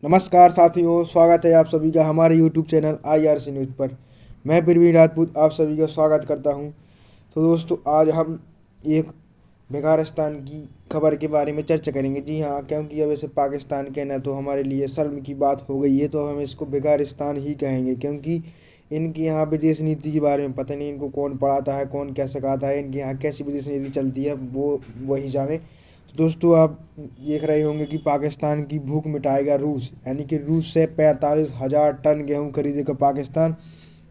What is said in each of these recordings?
नमस्कार साथियों, स्वागत है आप सभी का हमारे यूट्यूब चैनल IRC न्यूज़ पर। मैं प्रवीण राजपूत आप सभी का स्वागत करता हूं। तो दोस्तों, आज हम एक बेगारिस्तान की खबर के बारे में चर्चा करेंगे। जी हाँ, क्योंकि अब इसे पाकिस्तान कहना तो हमारे लिए शर्म की बात हो गई है, तो हम इसको बेगारिस्तान ही कहेंगे। क्योंकि इनकी यहाँ विदेश नीति के बारे में पता नहीं इनको कौन पढ़ाता है, कौन क्या सिखाता है, इनके यहाँ कैसी विदेश नीति चलती है वो वही जाने। तो दोस्तों, आप देख रहे होंगे कि पाकिस्तान की भूख मिटाएगा रूस, यानी कि रूस से 45,000 टन गेहूं खरीदेगा पाकिस्तान।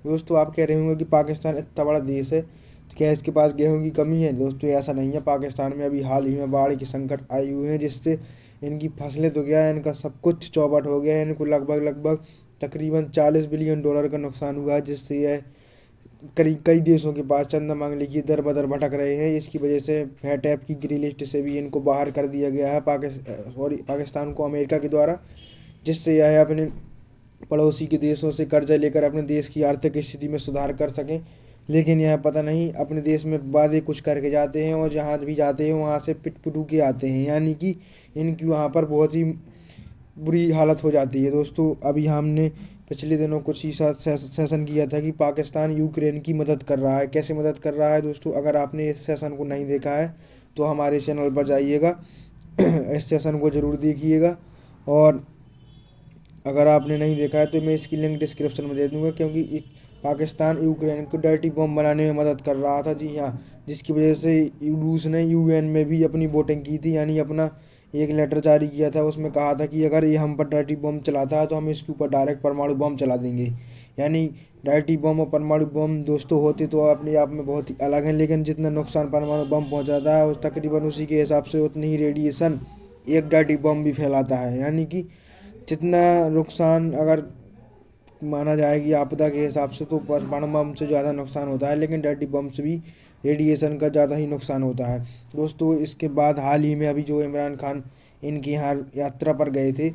दोस्तों, आप कह रहे होंगे कि पाकिस्तान इतना बड़ा देश है तो क्या इसके पास गेहूं की कमी है? दोस्तों, ऐसा नहीं है। पाकिस्तान में अभी हाल ही में बाढ़ की संकट आई हुई है, जिससे इनकी फसलें तो गया है, इनका सब कुछ चौपट हो गया है। इनको लगभग लगभग तकरीबन $40 बिलियन का नुकसान हुआ है, जिससे यह कई कई देशों के पास चंदा मांगने की दर बदर भटक रहे हैं। इसकी वजह से फैट ऐप की ग्री लिस्ट से भी इनको बाहर कर दिया गया है पाकिस्तान को अमेरिका के द्वारा, जिससे यह अपने पड़ोसी के देशों से कर्जा लेकर अपने देश की आर्थिक स्थिति में सुधार कर सकें। लेकिन यह पता नहीं अपने देश में वादे कुछ करके जाते हैं और जहाँ भी जाते हैं वहाँ से पिट पुटू के आते हैं, यानी कि इनकी वहाँ पर बहुत ही बुरी हालत हो जाती है। दोस्तों, अभी हमने पिछले दिनों कुछ ही साथ सेशन किया था कि पाकिस्तान यूक्रेन की मदद कर रहा है। कैसे मदद कर रहा है दोस्तों? अगर आपने इस सेशन को नहीं देखा है तो हमारे चैनल पर जाइएगा, इस सेशन को ज़रूर देखिएगा। और अगर आपने नहीं देखा है तो मैं इसकी लिंक डिस्क्रिप्शन में दे दूंगा। क्योंकि पाकिस्तान यूक्रेन को डर्टी बम बनाने में मदद कर रहा था। जी हाँ, जिसकी वजह से रूस ने UN में भी अपनी वोटिंग की थी, यानी अपना एक लेटर जारी किया था। उसमें कहा था कि अगर ये हम पर डर्टी बम चलाता है तो हम इसके ऊपर डायरेक्ट परमाणु बम चला देंगे। यानी डर्टी बम और परमाणु बम दोस्तों होते तो अपने आप में बहुत ही अलग हैं, लेकिन जितना नुकसान परमाणु बम पहुंचाता है उस तकरीबन उसी के हिसाब से उतनी ही रेडिएशन एक डर्टी बम भी फैलाता है। यानी कि जितना नुकसान अगर माना जाए कि आपदा के हिसाब से तो परमाणु बम से ज़्यादा नुकसान होता है, लेकिन डर्टी बम से भी रेडिएशन का ज़्यादा ही नुकसान होता है। दोस्तों, इसके बाद हाल ही में अभी जो इमरान खान इनके यहाँ यात्रा पर गए थे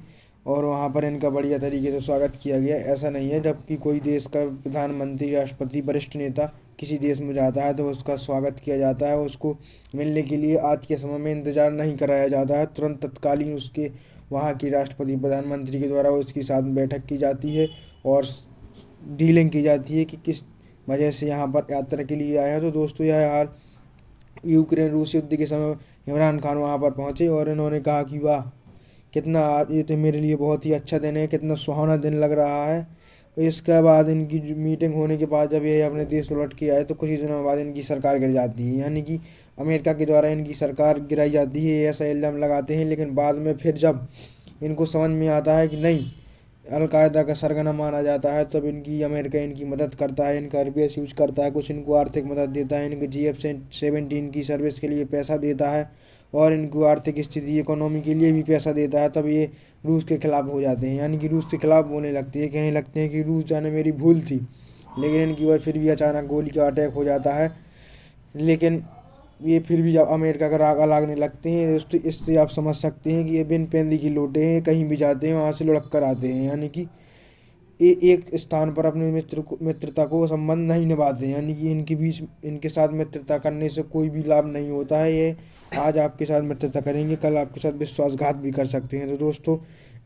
और वहाँ पर इनका बढ़िया तरीके से स्वागत किया गया। ऐसा नहीं है, जबकि कोई देश का प्रधानमंत्री, राष्ट्रपति, वरिष्ठ नेता किसी देश में जाता है तो उसका स्वागत किया जाता है। उसको मिलने के लिए आज के समय में इंतज़ार नहीं कराया जाता है, तुरंत तत्कालीन उसके वहाँ की राष्ट्रपति, प्रधानमंत्री के द्वारा उसके साथ बैठक की जाती है और डीलिंग की जाती है कि किस वजह से यहाँ पर यात्रा के लिए आए हैं। तो दोस्तों, यह हाल यूक्रेन रूस युद्ध के समय इमरान खान वहाँ पर पहुँचे और इन्होंने कहा कि वाह, कितना ये तो मेरे लिए बहुत ही अच्छा दिन है, कितना सुहाना दिन लग रहा है। इसके बाद इनकी मीटिंग होने के बाद जब ये अपने देश लौट के आए तो कुछ ही दिनों बाद इनकी सरकार गिर जाती है, यानी कि अमेरिका के द्वारा इनकी सरकार गिराई जाती है, ऐसा इल्ज़ाम लगाते हैं। लेकिन बाद में फिर जब इनको समझ में आता है कि नहीं, अलकायदा का सरगना माना जाता है, तब इनकी अमेरिका इनकी मदद करता है, इनका RPS यूज करता है, कुछ इनको आर्थिक मदद देता है, इनके GF-17 की सर्विस के लिए पैसा देता है और इनको आर्थिक स्थिति, इकोनॉमी के लिए भी पैसा देता है। तब ये रूस के खिलाफ हो जाते हैं, यानी कि रूस के खिलाफ बोलने लगती है, कहने लगते हैं कि रूस जाने मेरी भूल थी। लेकिन इनकी ओर फिर भी अचानक गोली का अटैक हो जाता है। लेकिन ये फिर भी जब अमेरिका का राग लागने लगते हैं दोस्तों, इससे आप समझ सकते हैं कि ये बिन पेंदी की लोटे हैं, कहीं भी जाते हैं वहाँ से लुढ़क कर आते हैं। यानी कि ये एक स्थान पर अपने मित्रता को संबंध नहीं निभाते हैं, यानी कि इनके बीच इनके साथ मित्रता करने से कोई भी लाभ नहीं होता है। ये आज आपके साथ मित्रता करेंगे, कल आपके साथ विश्वासघात भी कर सकते हैं। तो दोस्तों,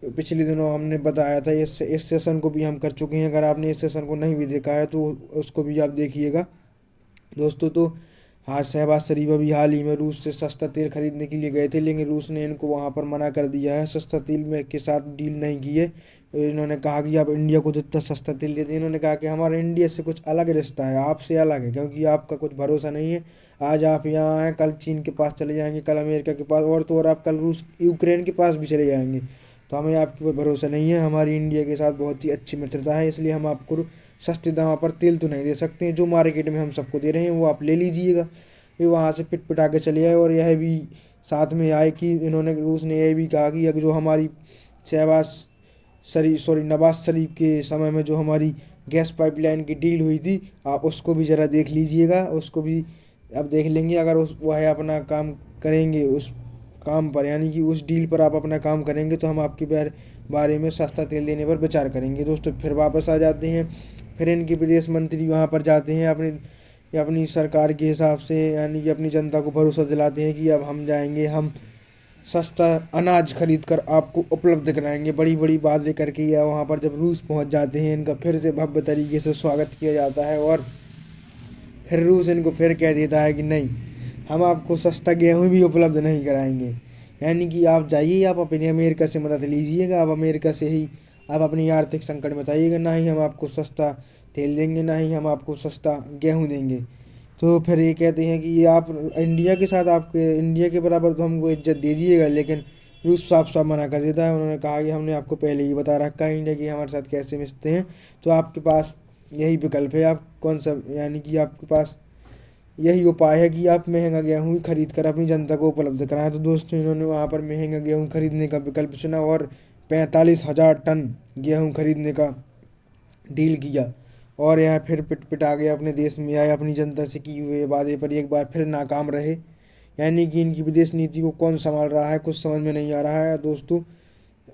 पिछले दिनों हमने बताया था, इस सेशन को भी हम कर चुके हैं। अगर आपने इस सेशन को नहीं भी देखा है तो उसको भी आप देखिएगा। दोस्तों, तो हाँ, शहबाज शरीफ अभी हाल ही में रूस से सस्ता तेल खरीदने के लिए गए थे, लेकिन रूस ने इनको वहाँ पर मना कर दिया है, सस्ता तेल में के साथ डील नहीं की है। इन्होंने कहा कि आप इंडिया को जितना सस्ता तेल देते हैं, इन्होंने कहा कि हमारा इंडिया से कुछ अलग रिश्ता है, आपसे अलग है, क्योंकि आपका कुछ भरोसा नहीं है। आज आप यहाँ हैं, कल चीन के पास चले जाएंगे, कल अमेरिका के पास, और तो और आप कल रूस यूक्रेन के पास भी चले जाएंगे। तो हमें आपके ऊपर भरोसा नहीं है। हमारी इंडिया के साथ बहुत ही अच्छी मित्रता है, इसलिए हम आपको सस्ते दाम पर तेल तो नहीं दे सकते हैं। जो मार्केट में हम सबको दे रहे हैं वो आप ले लीजिएगा। ये वहाँ से पिट पिटा के चले आए और यह भी साथ में आए कि इन्होंने, रूस ने यह भी कहा कि जो हमारी शहबाज शरीफ, सॉरी, नवाज शरीफ के समय में जो हमारी गैस पाइपलाइन की डील हुई थी, आप उसको भी ज़रा देख लीजिएगा। उसको भी अब देख लेंगे, अगर वह अपना काम करेंगे उस काम पर, यानी कि उस डील पर आप अपना काम करेंगे तो हम आपके बारे में सस्ता तेल देने पर विचार करेंगे। दोस्तों, फिर वापस आ जाते हैं। फिर इनके विदेश मंत्री वहाँ पर जाते हैं अपनी सरकार के हिसाब से, यानी कि अपनी जनता को भरोसा दिलाते हैं कि अब हम जाएंगे, हम सस्ता अनाज खरीद कर आपको उपलब्ध कराएंगे। बड़ी बड़ी बातें करके या वहाँ पर जब रूस पहुँच जाते हैं इनका फिर से भव्य तरीके से स्वागत किया जाता है और फिर रूस इनको फिर कह देता है कि नहीं, हम आपको सस्ता गेहूं भी उपलब्ध नहीं कराएंगे। यानी कि आप जाइए, आप अपने अमेरिका से मदद लीजिएगा, आप अमेरिका से ही आप अपनी आर्थिक संकट बताइएगा, ना ही हम आपको सस्ता तेल देंगे, ना ही हम आपको सस्ता गेहूं देंगे। तो फिर ये कहते हैं कि ये आप इंडिया के साथ, आपके इंडिया के बराबर तो हमको इज्जत दीजिएगा, लेकिन रूस साफ साफ मना कर देता है। उन्होंने कहा कि हमने आपको पहले ही बता रखा है इंडिया की हमारे साथ कैसे मिलते हैं, तो आपके पास यही विकल्प है, आप कौन सा, यानी कि आपके पास यही उपाय है कि आप महंगा गेहूं ही खरीद कर अपनी जनता को उपलब्ध कराएं। तो दोस्तों इन्होंने वहाँ पर महंगा गेहूं खरीदने का विकल्प चुना और 45,000 टन गेहूं खरीदने का डील किया और यह फिर पिट पिटा गया, अपने देश में आए, अपनी जनता से किए हुए वादे पर एक बार फिर नाकाम रहे। यानी कि इनकी विदेश नीति को कौन संभाल रहा है, कुछ समझ में नहीं आ रहा है। दोस्तों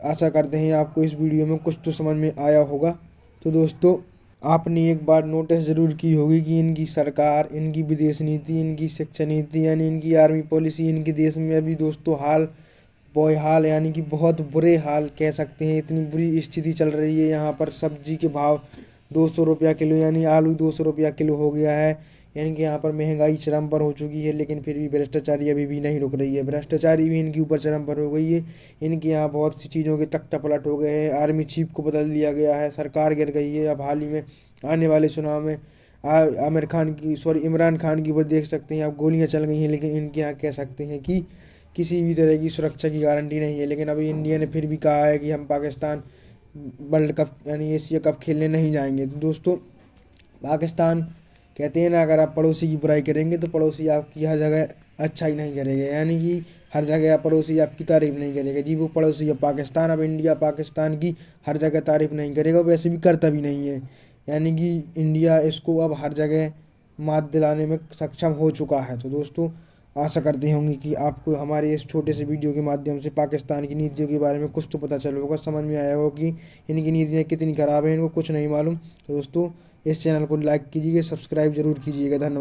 आशा करते हैं आपको इस वीडियो में कुछ तो समझ में आया होगा। तो दोस्तों आपने एक बार नोटिस ज़रूर की होगी कि इनकी सरकार, इनकी विदेश नीति, इनकी शिक्षा नीति, यानी इनकी आर्मी पॉलिसी, इनके देश में अभी दोस्तों हाल बेहाल, यानी कि बहुत बुरे हाल कह सकते हैं। इतनी बुरी स्थिति चल रही है यहाँ पर। सब्जी के भाव 200 रुपया किलो, यानी आलू 200 रुपया किलो हो गया है। यानी कि यहाँ पर महंगाई चरम पर हो चुकी है, लेकिन फिर भी भ्रष्टाचारी अभी भी नहीं रुक रही है। भ्रष्टाचारी भी इनके ऊपर चरम पर हो गई है। इनके यहाँ बहुत सी चीज़ों के तख्ता पलट हो गए हैं। आर्मी चीफ को बदल दिया गया है, सरकार गिर गई है। अब हाल ही में आने वाले चुनाव में आमिर खान की, सॉरी, इमरान खान की ऊपर देख सकते हैं आप, गोलियां चल गई हैं। लेकिन इनके यहाँ कह सकते हैं कि किसी भी तरह की सुरक्षा की गारंटी नहीं है। लेकिन अभी इंडिया ने फिर भी कहा है कि हम पाकिस्तान वर्ल्ड कप यानी एशिया कप खेलने नहीं जाएंगे। तो दोस्तों पाकिस्तान, कहते हैं ना, अगर आप पड़ोसी की बुराई करेंगे तो पड़ोसी आपकी हर जगह अच्छा ही नहीं करेगा। यानी कि हर जगह आप पड़ोसी आपकी तारीफ नहीं करेगा। जी वो पड़ोसी है पाकिस्तान। अब इंडिया पाकिस्तान की हर जगह तारीफ नहीं करेगा, वैसे भी करता भी नहीं है। यानी कि इंडिया इसको अब हर जगह मात दिलाने में सक्षम हो चुका है। तो दोस्तों आशा करते होंगे कि आपको हमारे इस छोटे से वीडियो के माध्यम से पाकिस्तान की नीतियों के बारे में कुछ तो पता चला होगा, समझ में आया होगा कि इनकी नीतियाँ कितनी ख़राब हैं, इनको कुछ नहीं मालूम। तो दोस्तों इस चैनल को लाइक कीजिए, सब्सक्राइब जरूर कीजिएगा। धन्यवाद।